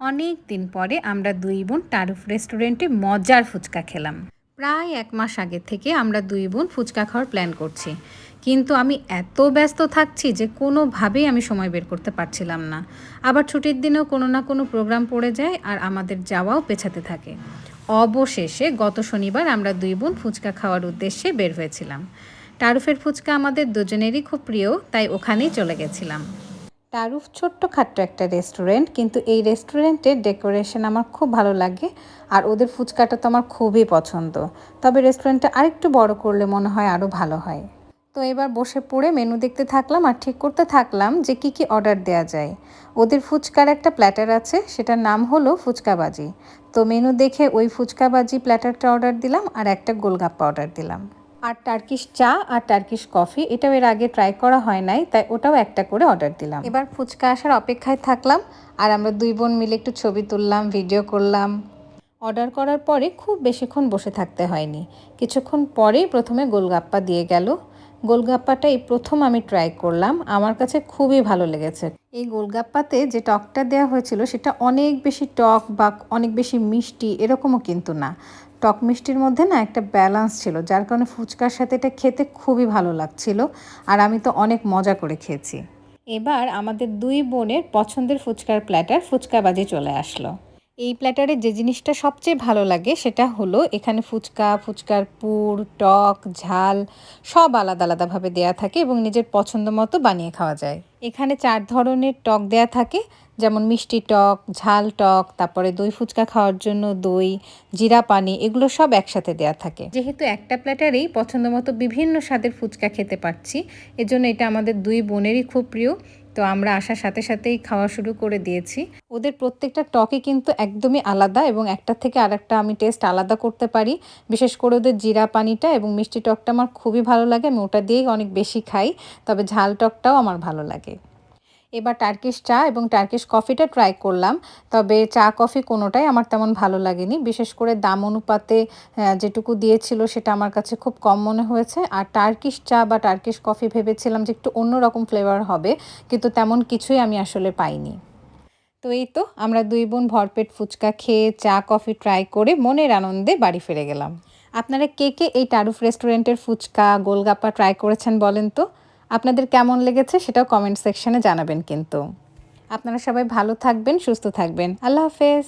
অনেক দিন পরে আমরা দুই বোন টারুফ রেস্টুরেন্টে মজার ফুচকা খেলাম। প্রায় 1 মাস আগে থেকে আমরা দুই বোন ফুচকা খাওয়ার প্ল্যান করছি, কিন্তু আমি এত ব্যস্ত থাকছি যে কোনোভাবেই আমি সময় বের করতে পারছিলাম না। আবার ছুটির দিনেও কোনো না কোনো প্রোগ্রাম পড়ে যায় আর আমাদের যাওয়াও পেছাতে থাকে। অবশেষে গত শনিবার আমরা দুই বোন ফুচকা খাওয়ার উদ্দেশ্যে বের হয়েছিলাম। টারুফের ফুচকা আমাদের দুজনেরই খুব প্রিয়, তাই ওখানেই চলে গেছিলাম। টারুফ ছোট্টখাট্ট একটা রেস্টুরেন্ট, কিন্তু এই রেস্টুরেন্টের ডেকোরেশন আমার খুব ভালো লাগে আর ওদের ফুচকাটা তো আমার খুবই পছন্দ। তবে রেস্টুরেন্টটা আরেকটু বড় করলে মনে হয় আরও ভালো হয়। তো এবার বসে পড়ে মেনু দেখতে থাকলাম আর ঠিক করতে থাকলাম যে কি কি অর্ডার দেওয়া যায়। ওদের ফুচকার একটা প্ল্যাটার আছে, সেটার নাম হলো ফুচকাবাজি। তো মেনু দেখে ওই ফুচকাবাজি প্ল্যাটারটা অর্ডার দিলাম আর একটা গোলগাপ্পা অর্ডার দিলাম। আর টার্কিশ চা আর টার্কিশ কফি, এটাও এর আগে ট্রাই করা হয় নাই, তাই ওটাও একটা করে অর্ডার দিলাম। এবার ফুচকা আসার অপেক্ষায় থাকলাম আর আমরা দুই বোন মিলে একটু ছবি তুললাম, ভিডিও করলাম। অর্ডার করার পরে খুব বেশিক্ষণ বসে থাকতে হয়নি, কিছুক্ষণ পরেই প্রথমে গোলগাপ্পা দিয়ে গেল। গোলগাপ্পাটা এই প্রথম আমি ট্রাই করলাম, আমার কাছে খুবই ভালো লেগেছে। এই গোলগাপ্পাতে যে টকটা দেওয়া হয়েছিল সেটা অনেক বেশি টক বা অনেক বেশি মিষ্টি এরকমও কিন্তু না। টক মিষ্টির মধ্যে না একটা ব্যালেন্স ছিল, যার কারণে ফুচকার সাথে এটা খেতে খুবই ভালো লাগছিল আর আমি তো অনেক মজা করে খেয়েছি। এবার আমাদের দুই বোনের পছন্দের ফুচকার প্ল্যাটার ফুচকাবাজি চলে আসলো। এই প্ল্যাটারে যে জিনিসটা সবচেয়ে ভালো লাগে সেটা হলো এখানে ফুচকার পুর, টক, ঝাল সব আলাদা আলাদাভাবে দেয়া থাকে এবং নিজের পছন্দ মতো বানিয়ে খাওয়া যায়। এখানে 4 ধরনের টক দেয়া থাকে, যেমন মিষ্টি টক, ঝাল টক, তারপরে দই ফুচকা খাওয়ার জন্য দই, জিরা পানি, এগুলো সব একসাথে দেয়া থাকে। যেহেতু একটা প্ল্যাটারেই পছন্দ মতো বিভিন্ন স্বাদের ফুচকা খেতে পারছি, এজন্য এটা আমাদের দুই বোনেরই খুব প্রিয়। তো আমরা আসার সাথে সাথেই খাওয়া শুরু করে দিয়েছি। ওদের প্রত্যেকটা টকই কিন্তু একদমই আলাদা এবং একটা থেকে আরেকটা আমি টেস্ট আলাদা করতে পারি। বিশেষ করে ওদের জিরা পানিটা এবং মিষ্টি টকটা আমার খুবই ভালো লাগে, আমি ওটা দিয়েই অনেক বেশি খাই। তবে ঝাল টকটাও আমার ভালো লাগে। এবার টার্কিশ চা এবং টার্কিশ কফিটা ট্রাই করলাম। তবে চা কফি কোনোটাই আমার তেমন ভালো লাগেনি। বিশেষ করে দাম অনুপাতে যেটুকু দিয়েছিল সেটা আমার কাছে খুব কম মনে হয়েছে। আর টার্কিশ চা বা টার্কিশ কফি ভেবেছিলাম যে একটু অন্যরকম ফ্লেভার হবে, কিন্তু তেমন কিছুই আমি আসলে পাইনি। তো এই তো আমরা দুই বোন ভরপেট ফুচকা খেয়ে চা কফি ট্রাই করে মনের আনন্দে বাড়ি ফিরে গেলাম। আপনারা কে কে এই টারুফ রেস্টুরেন্টের ফুচকা গোলগাপ্পা ট্রাই করেছেন বলেন তো? আপনাদের কেমন লেগেছে সেটাও কমেন্ট সেকশনে জানাবেন কিন্তু। আপনারা সবাই ভালো থাকবেন, সুস্থ থাকবেন। আল্লাহ হাফেজ।